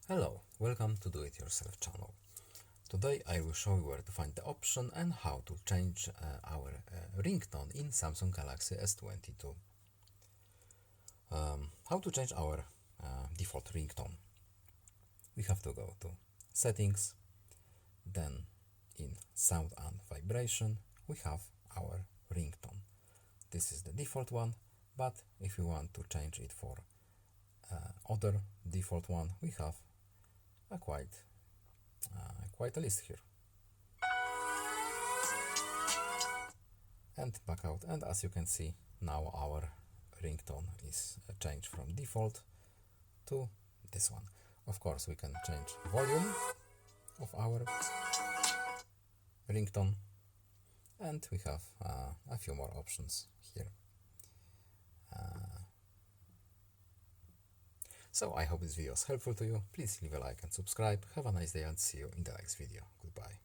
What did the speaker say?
Hello, welcome to Do It Yourself channel. Today I will show you where to find the option and how to change our ringtone in Samsung Galaxy S22. How to change our default ringtone? We have to go to Settings, then in Sound and Vibration we have our ringtone. This is the default one, but if you want to change it for other default one, we have a quite a list here. And back out, and as you can see, now our ringtone is changed from default to this one. Of course, we can change volume of our ringtone, and we have a few more options here. So I hope this video is helpful to you. Please leave a like and subscribe. Have a nice day and see you in the next video. Goodbye.